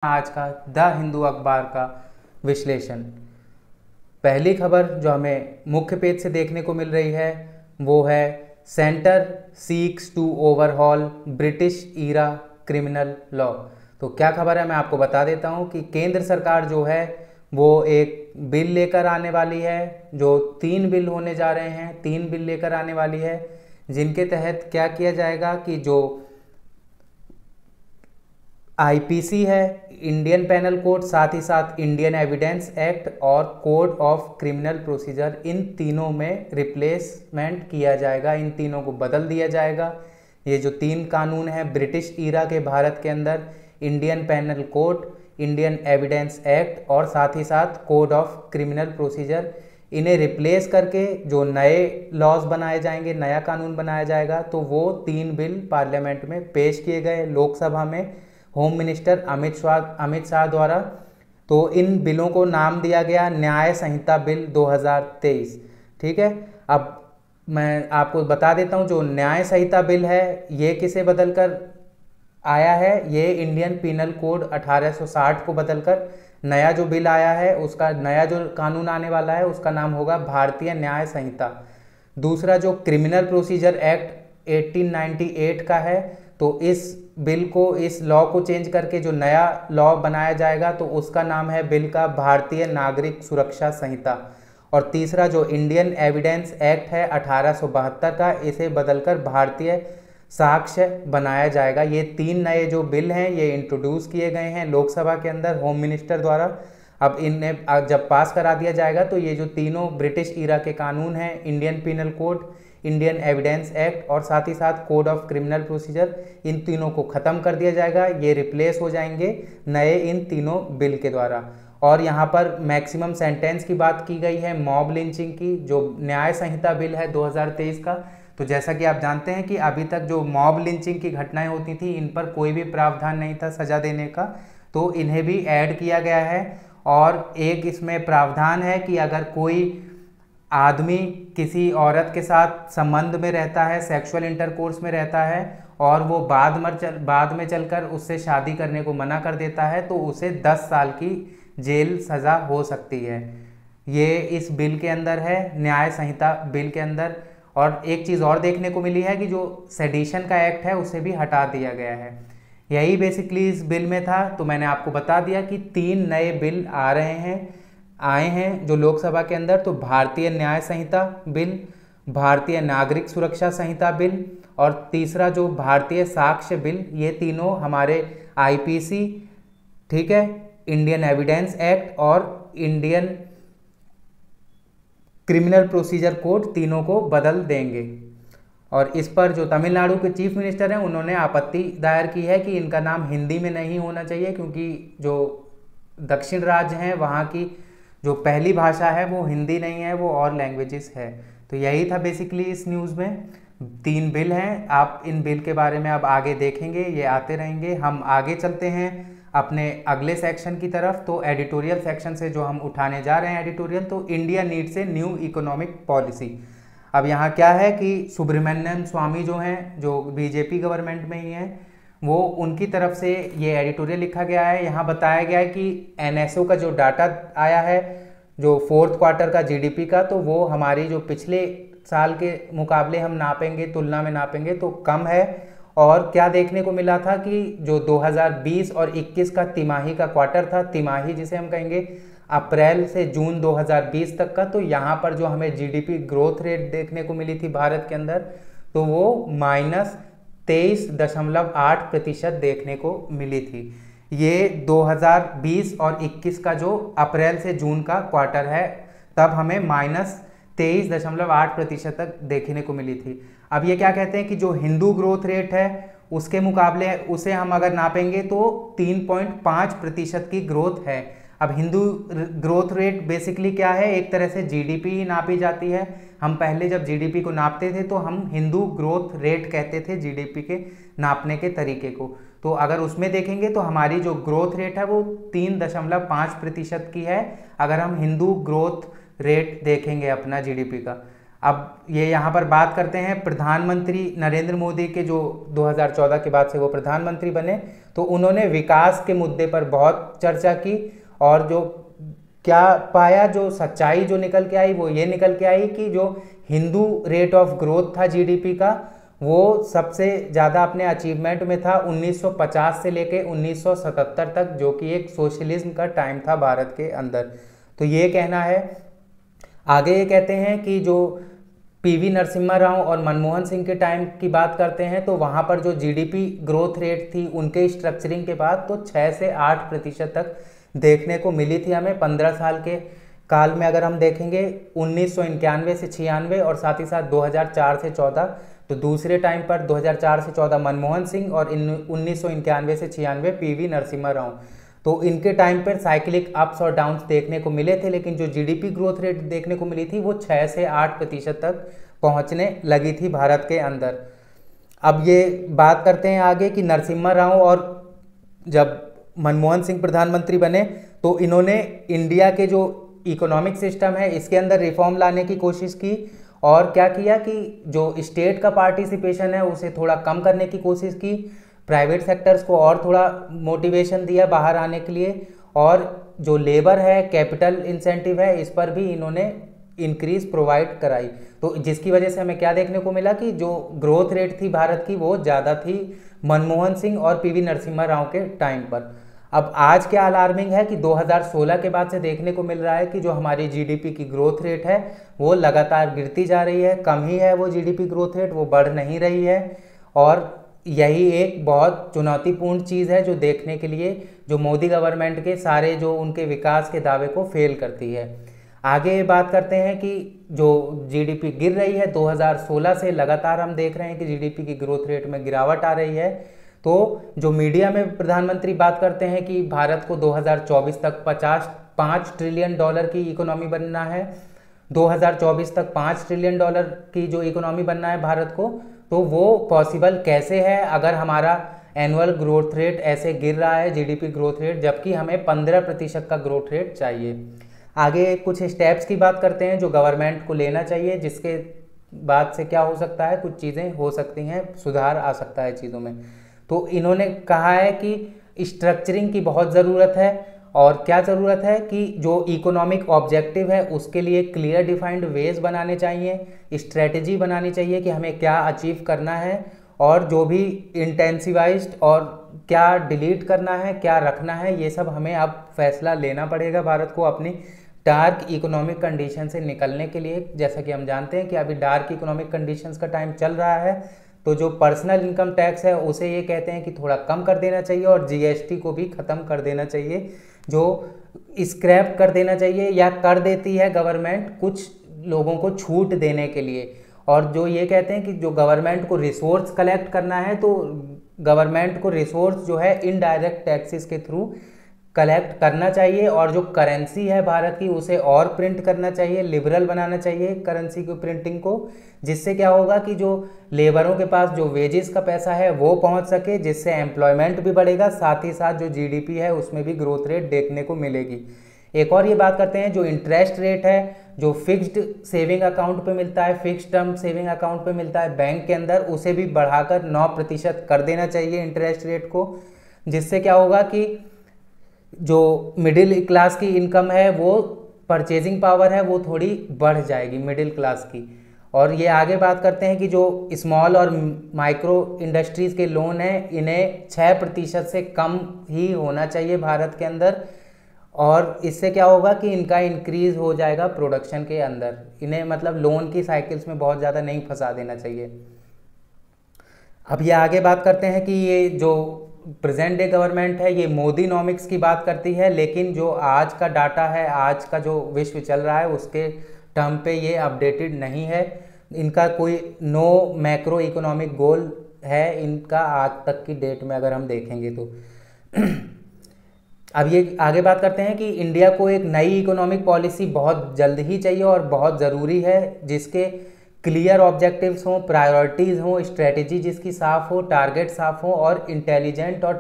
आज का द हिंदू अखबार का विश्लेषण। पहली खबर जो हमें मुख्य पेज से देखने को मिल रही है वो है center seeks to overhaul British era criminal law. तो क्या खबर है मैं आपको बता देता हूं कि केंद्र सरकार जो है वो एक बिल लेकर आने वाली है, जो 3 बिल होने जा रहे हैं, 3 बिल लेकर आने वाली है, जिनके तहत क्या किया जाएगा कि जो आईपीसी है, इंडियन पेनल कोड, साथ ही साथ इंडियन एविडेंस एक्ट और कोड ऑफ क्रिमिनल प्रोसीजर, इन तीनों में रिप्लेसमेंट किया जाएगा, इन तीनों को बदल दिया जाएगा। ये जो 3 कानून हैं ब्रिटिश ईरा के भारत के अंदर, Indian penal code, Indian evidence act और साथ ही साथ कोड ऑफ क्रिमिनल प्रोसीजर, इन्हें रिप्लेस करके जो नए लॉज बनाए जाएंगे, नया कानून बनाया जाएगा। तो वो 3 बिल पार्लियामेंट में पेश किए गए लोकसभा में होम मिनिस्टर अमित शाह द्वारा। तो इन बिलों को नाम दिया गया न्याय संहिता बिल 2023। ठीक है, अब मैं आपको बता देता हूं जो न्याय संहिता बिल है ये किसे बदलकर आया है। ये इंडियन पीनल कोड 1860 को बदलकर नया जो बिल आया है, उसका नया जो कानून आने वाला है उसका नाम होगा भारतीय न्याय संहिता। दूसरा जो क्रिमिनल प्रोसीजर एक्ट 1898 का है, तो इस बिल को, इस लॉ को चेंज करके जो नया लॉ बनाया जाएगा तो उसका नाम है बिल का भारतीय नागरिक सुरक्षा संहिता। और तीसरा जो इंडियन एविडेंस एक्ट है 1872 का, इसे बदलकर भारतीय साक्ष्य बनाया जाएगा। ये 3 नए जो बिल हैं ये इंट्रोड्यूस किए गए हैं लोकसभा के अंदर होम मिनिस्टर द्वारा। अब इन्हें जब पास करा दिया जाएगा तो ये जो तीनों ब्रिटिश ईरा के कानून हैं, Indian penal code, Indian evidence act और साथ ही साथ कोड ऑफ क्रिमिनल प्रोसीजर, इन तीनों को ख़त्म कर दिया जाएगा। ये रिप्लेस हो जाएंगे नए इन तीनों बिल के द्वारा। और यहाँ पर मैक्सिमम सेंटेंस की बात की गई है मॉब लिंचिंग की, जो न्याय संहिता बिल है 2023 का। तो जैसा कि आप जानते हैं कि अभी तक जो मॉब लिंचिंग की घटनाएं होती थी इन पर कोई भी प्रावधान नहीं था सजा देने का, तो इन्हें भी ऐड किया गया है। और एक इसमें प्रावधान है कि अगर कोई आदमी किसी औरत के साथ संबंध में रहता है, सेक्सुअल इंटरकोर्स में रहता है और वो बाद में चलकर उससे शादी करने को मना कर देता है, तो उसे 10 साल की जेल सज़ा हो सकती है। ये इस बिल के अंदर है, न्याय संहिता बिल के अंदर। और एक चीज़ और देखने को मिली है कि जो सेडिशन का एक्ट है उसे भी हटा दिया गया है। यही बेसिकली इस बिल में था। तो मैंने आपको बता दिया कि 3 नए बिल आए हैं जो लोकसभा के अंदर। तो भारतीय न्याय संहिता बिल, भारतीय नागरिक सुरक्षा संहिता बिल और तीसरा जो भारतीय साक्ष्य बिल, ये तीनों हमारे आईपीसी, ठीक है, इंडियन एविडेंस एक्ट और इंडियन क्रिमिनल प्रोसीजर कोड, तीनों को बदल देंगे। और इस पर जो तमिलनाडु के चीफ मिनिस्टर हैं उन्होंने आपत्ति दायर की है कि इनका नाम हिंदी में नहीं होना चाहिए, क्योंकि जो दक्षिण राज्य हैं वहाँ की जो पहली भाषा है वो हिंदी नहीं है, वो और लैंग्वेजेस है। तो यही था बेसिकली इस न्यूज़ में। 3 बिल हैं, आप इन बिल के बारे में अब आगे देखेंगे, ये आते रहेंगे। हम आगे चलते हैं अपने अगले सेक्शन की तरफ। तो एडिटोरियल सेक्शन से जो हम उठाने जा रहे हैं एडिटोरियल, तो India needs a new economic policy. अब यहाँ क्या है कि सुब्रमण्यम स्वामी जो हैं, जो बीजेपी गवर्नमेंट में ही हैं, वो उनकी तरफ से ये एडिटोरियल लिखा गया है। यहाँ बताया गया है कि एनएसओ का जो डाटा आया है जो 4th क्वार्टर का जीडीपी का, तो वो हमारी जो पिछले साल के मुकाबले हम नापेंगे, तुलना में नापेंगे तो कम है। और क्या देखने को मिला था कि जो 2020 और 21 का तिमाही का क्वार्टर था, तिमाही जिसे हम कहेंगे अप्रैल से जून 2020 तक का, तो यहाँ पर जो हमें जीडीपी ग्रोथ रेट देखने को मिली थी भारत के अंदर, तो वो -23.8% देखने को मिली थी। ये 2020 और 21 का जो अप्रैल से जून का क्वार्टर है, तब हमें -23.8% तक देखने को मिली थी। अब ये क्या कहते हैं कि जो हिंदू ग्रोथ रेट है उसके मुकाबले उसे हम अगर नापेंगे तो 3.5% की ग्रोथ है। अब हिंदू ग्रोथ रेट बेसिकली क्या है, एक तरह से जीडीपी ही नापी जाती है। हम पहले जब जीडीपी को नापते थे तो हम हिंदू ग्रोथ रेट कहते थे जीडीपी के नापने के तरीके को। तो अगर उसमें देखेंगे तो हमारी जो ग्रोथ रेट है वो 3.5% की है, अगर हम हिंदू ग्रोथ रेट देखेंगे अपना जीडीपी का। अब ये यहाँ पर बात करते हैं प्रधानमंत्री नरेंद्र मोदी के, जो 2014 के बाद से वो प्रधानमंत्री बने, तो उन्होंने विकास के मुद्दे पर बहुत चर्चा की और जो क्या पाया, जो सच्चाई जो निकल के आई वो ये निकल के आई कि जो हिंदू रेट ऑफ ग्रोथ था जीडीपी का, वो सबसे ज़्यादा अपने अचीवमेंट में था 1950 से लेके 1977 तक, जो कि एक सोशलिज्म का टाइम था भारत के अंदर। तो ये कहना है। आगे ये कहते हैं कि जो पीवी नरसिम्हा राव और मनमोहन सिंह के टाइम की बात करते हैं तो वहाँ पर जो जीडीपी ग्रोथ रेट थी उनके स्ट्रक्चरिंग के बाद तो 6 से 8% तक देखने को मिली थी हमें 15 साल के काल में। अगर हम देखेंगे 1991 से 96 और साथ ही साथ 2004 से 14, तो दूसरे टाइम पर 2004 से 14 मनमोहन सिंह और 1991 से 96 पीवी नरसिम्हा राव। तो इनके टाइम पर साइक्लिक अप्स और डाउन्स देखने को मिले थे, लेकिन जो जीडीपी ग्रोथ रेट देखने को मिली थी वो 6 से 8% तक पहुंचने लगी थी भारत के अंदर। अब ये बात करते हैं आगे कि नरसिम्हा राव और जब मनमोहन सिंह प्रधानमंत्री बने तो इन्होंने इंडिया के जो इकोनॉमिक सिस्टम है इसके अंदर रिफॉर्म लाने की कोशिश की और क्या किया कि जो स्टेट का पार्टिसिपेशन है उसे थोड़ा कम करने की कोशिश की, प्राइवेट सेक्टर्स को और थोड़ा मोटिवेशन दिया बाहर आने के लिए, और जो लेबर है, कैपिटल इंसेंटिव है, इस पर भी इन्होंने इंक्रीज प्रोवाइड कराई। तो जिसकी वजह से हमें क्या देखने को मिला कि जो ग्रोथ रेट थी भारत की वो ज़्यादा थी मनमोहन सिंह और पीवी नरसिम्हा राव के टाइम पर। अब आज क्या अलार्मिंग है कि 2016 के बाद से देखने को मिल रहा है कि जो हमारी जीडीपी की ग्रोथ रेट है वो लगातार गिरती जा रही है, कम ही है वो जीडीपी ग्रोथ रेट, वो बढ़ नहीं रही है। और यही एक बहुत चुनौतीपूर्ण चीज़ है जो देखने के लिए जो मोदी गवर्नमेंट के सारे जो उनके विकास के दावे को फेल करती है। आगे बात करते हैं कि जो जीडीपी गिर रही है 2016 से लगातार हम देख रहे हैं कि जीडीपी की ग्रोथ रेट में गिरावट आ रही है। तो जो मीडिया में प्रधानमंत्री बात करते हैं कि भारत को 2024 तक 5 ट्रिलियन डॉलर की इकोनॉमी बनना है, 2024 तक 5 ट्रिलियन डॉलर की जो इकोनॉमी बनना है भारत को, तो वो पॉसिबल कैसे है अगर हमारा एनुअल ग्रोथ रेट ऐसे गिर रहा है, जीडीपी ग्रोथ रेट, जबकि हमें 15% का ग्रोथ रेट चाहिए। आगे कुछ स्टेप्स की बात करते हैं जो गवर्नमेंट को लेना चाहिए, जिसके बाद से क्या हो सकता है, कुछ चीज़ें हो सकती हैं, सुधार आ सकता है चीज़ों में। तो इन्होंने कहा है कि स्ट्रक्चरिंग की बहुत ज़रूरत है और क्या ज़रूरत है कि जो इकोनॉमिक ऑब्जेक्टिव है उसके लिए क्लियर डिफाइंड वेज बनाने चाहिए, स्ट्रेटजी बनानी चाहिए कि हमें क्या अचीव करना है और जो भी इंटेंसिवाइज्ड और क्या डिलीट करना है, क्या रखना है, ये सब हमें अब फैसला लेना पड़ेगा भारत को अपनी डार्क इकोनॉमिक कंडीशन से निकलने के लिए। जैसा कि हम जानते हैं कि अभी डार्क इकोनॉमिक कंडीशंस का टाइम चल रहा है, तो जो पर्सनल इनकम टैक्स है उसे ये कहते हैं कि थोड़ा कम कर देना चाहिए और जीएसटी को भी ख़त्म कर देना चाहिए, जो स्क्रैप कर देना चाहिए या कर देती है गवर्नमेंट कुछ लोगों को छूट देने के लिए। और जो ये कहते हैं कि जो गवर्नमेंट को रिसोर्स कलेक्ट करना है तो गवर्नमेंट को रिसोर्स जो है इनडायरेक्ट टैक्सेस के थ्रू कलेक्ट करना चाहिए और जो करेंसी है भारत की उसे और प्रिंट करना चाहिए, लिबरल बनाना चाहिए करेंसी की प्रिंटिंग को, जिससे क्या होगा कि जो लेबरों के पास जो वेजेस का पैसा है वो पहुंच सके, जिससे एम्प्लॉयमेंट भी बढ़ेगा, साथ ही साथ जो जीडीपी है उसमें भी ग्रोथ रेट देखने को मिलेगी। एक और ये बात करते हैं जो इंटरेस्ट रेट है जो फिक्स्ड सेविंग अकाउंट पे मिलता है, फिक्स्ड टर्म सेविंग अकाउंट पे मिलता है बैंक के अंदर, उसे भी बढ़ाकर 9% कर देना चाहिए इंटरेस्ट रेट को, जिससे क्या होगा कि जो मिडिल क्लास की इनकम है वो परचेजिंग पावर है वो थोड़ी बढ़ जाएगी मिडिल क्लास की। और ये आगे बात करते हैं कि जो स्मॉल और माइक्रो इंडस्ट्रीज़ के लोन हैं इन्हें 6% से कम ही होना चाहिए भारत के अंदर, और इससे क्या होगा कि इनका इंक्रीज हो जाएगा प्रोडक्शन के अंदर, इन्हें मतलब लोन की साइकिल्स में बहुत ज़्यादा नहीं फंसा देना चाहिए। अब ये आगे बात करते हैं कि ये जो प्रेजेंट डे गवर्नमेंट है ये मोदी नॉमिक्स की बात करती है, लेकिन जो आज का डाटा है, आज का जो विश्व चल रहा है उसके टर्म पे ये अपडेटेड नहीं है। इनका कोई नो मैक्रो इकोनॉमिक गोल है इनका आज तक की डेट में अगर हम देखेंगे तो। अब ये आगे बात करते हैं कि इंडिया को एक नई इकोनॉमिक पॉलिसी बहुत जल्द ही चाहिए और बहुत ज़रूरी है, जिसके क्लियर ऑब्जेक्टिव्स हों, प्रायोरिटीज़ हों, स्ट्रेटेजी जिसकी साफ़ हो, टारगेट साफ़ हो और इंटेलिजेंट और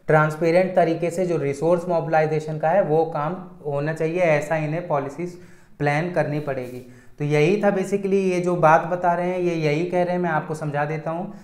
ट्रांसपेरेंट तरीके से जो रिसोर्स मोबिलाइजेशन का है वो काम होना चाहिए, ऐसा इन्हें पॉलिसीज़ प्लान करनी पड़ेगी। तो तो यही था बेसिकली, ये जो बात बता रहे हैं ये यही कह रहे हैं, मैं आपको समझा देता हूँ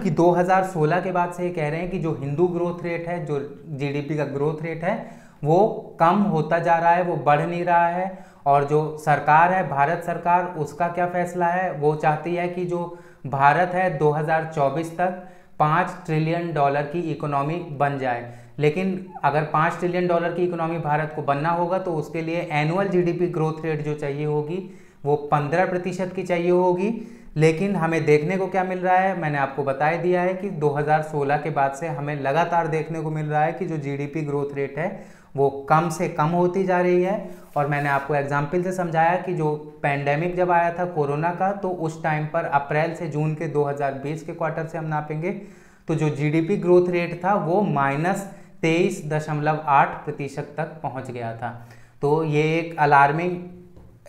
कि 2016 के बाद से ये कह रहे हैं कि जो हिंदू ग्रोथ रेट है, जो जीडीपी का ग्रोथ रेट है वो कम होता जा रहा है, वो बढ़ नहीं रहा है। और जो सरकार है, भारत सरकार, उसका क्या फैसला है, वो चाहती है कि जो भारत है 2024 तक $5 ट्रिलियन की इकोनॉमी बन जाए। लेकिन अगर $5 ट्रिलियन की इकोनॉमी भारत को बनना होगा तो उसके लिए एनुअल जीडीपी ग्रोथ रेट जो चाहिए होगी वो 15% की चाहिए होगी। लेकिन हमें देखने को क्या मिल रहा है, मैंने आपको बता दिया है कि 2016 के बाद से हमें लगातार देखने को मिल रहा है कि जो जीडीपी ग्रोथ रेट है वो कम से कम होती जा रही है। और मैंने आपको एग्जाम्पल से समझाया कि जो पैंडेमिक जब आया था कोरोना का, तो उस टाइम पर अप्रैल से जून के 2020 के क्वार्टर से हम नापेंगे तो जो जीडीपी ग्रोथ रेट था वो -23.8% तक पहुंच गया था। तो ये एक अलार्मिंग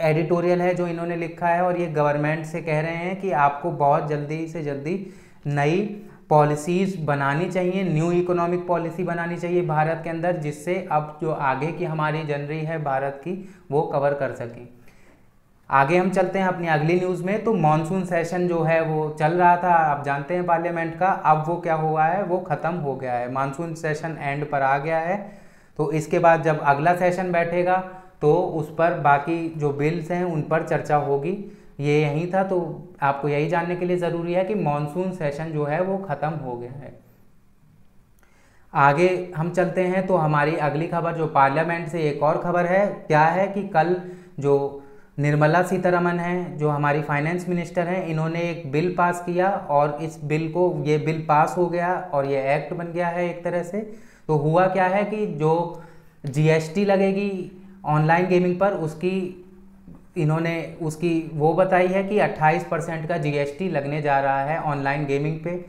एडिटोरियल है जो इन्होंने लिखा है, और ये गवर्नमेंट से कह रहे हैं कि आपको बहुत जल्दी से जल्दी नई पॉलिसीज़ बनानी चाहिए, न्यू इकोनॉमिक पॉलिसी बनानी चाहिए भारत के अंदर, जिससे अब जो आगे की हमारी जनरी है भारत की वो कवर कर सके। आगे हम चलते हैं अपनी अगली न्यूज़ में। तो मॉनसून सेशन जो है वो चल रहा था, आप जानते हैं पार्लियामेंट का, अब वो क्या हुआ है, वो ख़त्म हो गया है, मानसून सेशन एंड पर आ गया है। तो इसके बाद जब अगला सेशन बैठेगा तो उस पर बाकी जो बिल्स हैं उन पर चर्चा होगी। ये यही था, तो आपको यही जानने के लिए ज़रूरी है कि मॉनसून सेशन जो है वो ख़त्म हो गया है। आगे हम चलते हैं तो हमारी अगली खबर जो पार्लियामेंट से एक और खबर है, क्या है कि कल जो निर्मला सीतारमण हैं, जो हमारी फाइनेंस मिनिस्टर हैं, इन्होंने एक बिल पास किया और इस बिल को, ये बिल पास हो गया और ये एक्ट बन गया है एक तरह से। तो हुआ क्या है कि जो जीएसटी लगेगी ऑनलाइन गेमिंग पर, इन्होंने उसकी वो बताई है कि 28% का जीएसटी लगने जा रहा है ऑनलाइन गेमिंग पे,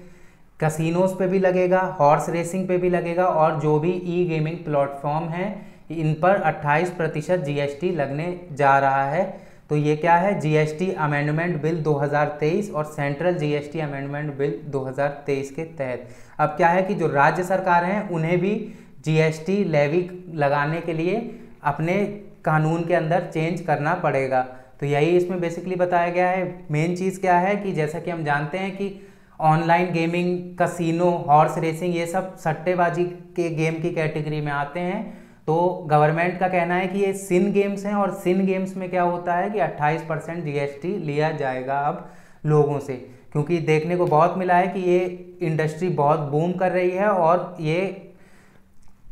कसिनोज पे भी लगेगा, हॉर्स रेसिंग पे भी लगेगा, और जो भी ई गेमिंग प्लेटफॉर्म हैं इन पर 28% जीएसटी लगने जा रहा है। तो ये क्या है, जीएसटी अमेंडमेंट बिल 2023 और सेंट्रल जीएसटी अमेंडमेंट बिल 2023 के तहत। अब क्या है कि जो राज्य सरकार हैं उन्हें भी जीएसटी लेवी लगाने के लिए अपने कानून के अंदर चेंज करना पड़ेगा। तो यही इसमें बेसिकली बताया गया है। मेन चीज़ क्या है कि जैसा कि हम जानते हैं कि online gaming, casino, horse racing, ये सब सट्टेबाजी के गेम की कैटेगरी में आते हैं। तो गवर्नमेंट का कहना है कि ये सिन गेम्स हैं, और सिन गेम्स में क्या होता है कि 28% जीएसटी लिया जाएगा अब लोगों से, क्योंकि देखने को बहुत मिला है कि ये इंडस्ट्री बहुत बूम कर रही है और ये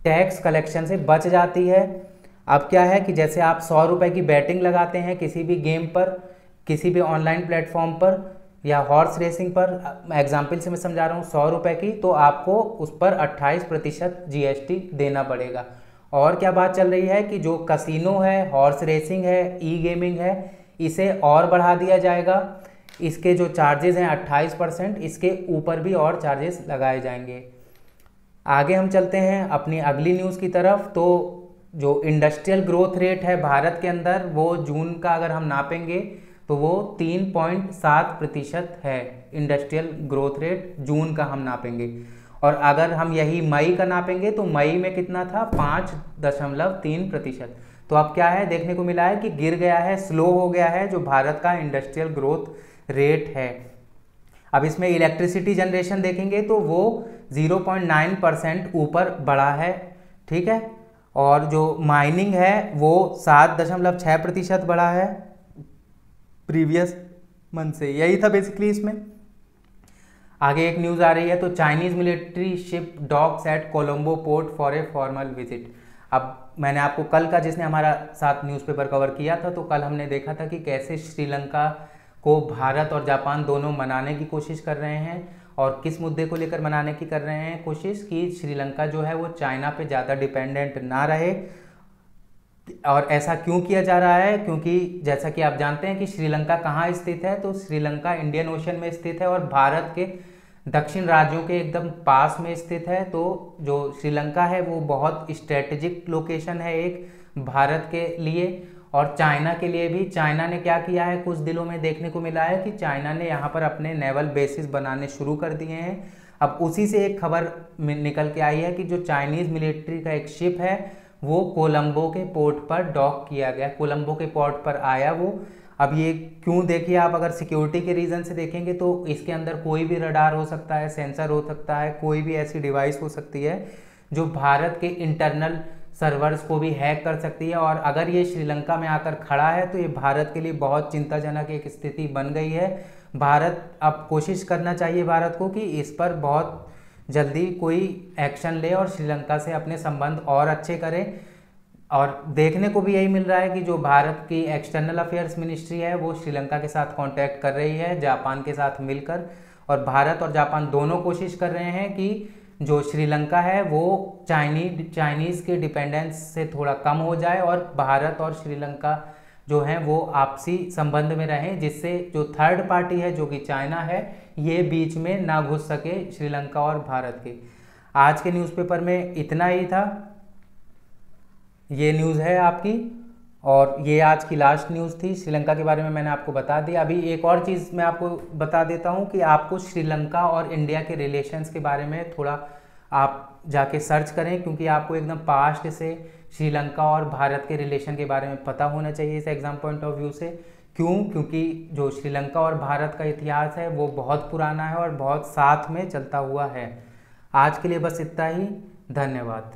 टैक्स कलेक्शन से बच जाती है। अब क्या है कि जैसे आप 100 रुपये की बैटिंग लगाते हैं किसी भी गेम पर, किसी भी ऑनलाइन प्लेटफॉर्म पर या हॉर्स रेसिंग पर, एग्जाम्पल से मैं समझा रहा हूँ, 100 रुपये की, तो आपको उस पर 28% जीएसटी देना पड़ेगा। और क्या बात चल रही है कि जो कसिनो है, हॉर्स रेसिंग है, ई गेमिंग है, इसे और बढ़ा दिया जाएगा। इसके जो चार्जेस हैं 28%, इसके ऊपर भी और चार्जेस लगाए जाएंगे। आगे हम चलते हैं अपनी अगली न्यूज़ की तरफ। तो जो इंडस्ट्रियल ग्रोथ रेट है भारत के अंदर, वो जून का अगर हम नापेंगे तो वो 3.7% है। इंडस्ट्रियल ग्रोथ रेट जून का हम नापेंगे, और अगर हम यही मई का नापेंगे तो मई में कितना था, 5.3%। तो अब क्या है, देखने को मिला है कि गिर गया है, स्लो हो गया है जो भारत का इंडस्ट्रियल ग्रोथ रेट है। अब इसमें इलेक्ट्रिसिटी जनरेशन देखेंगे तो वो 0.9% ऊपर बढ़ा है, ठीक है। और जो माइनिंग है वो 7.6% बढ़ा है प्रीवियस मंथ से। यही था बेसिकली इसमें। आगे एक न्यूज़ आ रही है, तो Chinese military ship docks at Colombo port for a formal visit. अब मैंने आपको कल का, जिसने हमारा साथ न्यूज़पेपर कवर किया था, तो कल हमने देखा था कि कैसे श्रीलंका को भारत और जापान दोनों मनाने की कोशिश कर रहे हैं, और किस मुद्दे को लेकर मनाने की कर रहे हैं कोशिश, कि श्रीलंका जो है वो चाइना पे ज़्यादा डिपेंडेंट ना रहे। और ऐसा क्यों किया जा रहा है, क्योंकि जैसा कि आप जानते हैं कि श्रीलंका कहाँ स्थित है, तो श्रीलंका इंडियन ओशन में स्थित है और भारत के दक्षिण राज्यों के एकदम पास में स्थित है। तो जो श्रीलंका है वो बहुत स्ट्रेटेजिक लोकेशन है एक भारत के लिए और चाइना के लिए भी। चाइना ने क्या किया है, कुछ दिनों में देखने को मिला है कि चाइना ने यहाँ पर अपने नेवल बेसिस बनाने शुरू कर दिए हैं। अब उसी से एक खबर निकल के आई है कि जो चाइनीज़ मिलिट्री का एक शिप है वो कोलंबो के पोर्ट पर डॉक किया गया, कोलंबो के पोर्ट पर आया वो। अब ये क्यों, देखिए आप अगर सिक्योरिटी के रीज़न से देखेंगे तो इसके अंदर कोई भी रडार हो सकता है, सेंसर हो सकता है, कोई भी ऐसी डिवाइस हो सकती है जो भारत के इंटरनल सर्वर्स को भी हैक कर सकती है। और अगर ये श्रीलंका में आकर खड़ा है तो ये भारत के लिए बहुत चिंताजनक एक स्थिति बन गई है। भारत अब कोशिश करना चाहिए भारत को कि इस पर बहुत जल्दी कोई एक्शन ले और श्रीलंका से अपने संबंध और अच्छे करें। और देखने को भी यही मिल रहा है कि जो भारत की एक्सटर्नल अफेयर्स मिनिस्ट्री है वो श्रीलंका के साथ कांटेक्ट कर रही है जापान के साथ मिलकर, और भारत और जापान दोनों कोशिश कर रहे हैं कि जो श्रीलंका है वो चाइनीज़ के डिपेंडेंस से थोड़ा कम हो जाए और भारत और श्रीलंका जो है वो आपसी संबंध में रहें, जिससे जो थर्ड पार्टी है जो कि चाइना है ये बीच में ना घुस सके श्रीलंका और भारत के। आज के न्यूज़पेपर में इतना ही था, ये न्यूज़ है आपकी, और ये आज की लास्ट न्यूज़ थी। श्रीलंका के बारे में मैंने आपको बता दिया। अभी एक और चीज़ मैं आपको बता देता हूँ कि आपको श्रीलंका और इंडिया के रिलेशंस के बारे में थोड़ा आप जाके सर्च करें, क्योंकि आपको एकदम पास्ट से श्रीलंका और भारत के रिलेशन के बारे में पता होना चाहिए इस एग्ज़ाम पॉइंट ऑफ व्यू से। क्यों? क्योंकि जो श्रीलंका और भारत का इतिहास है वो बहुत पुराना है और बहुत साथ में चलता हुआ है। आज के लिए बस इतना ही, धन्यवाद।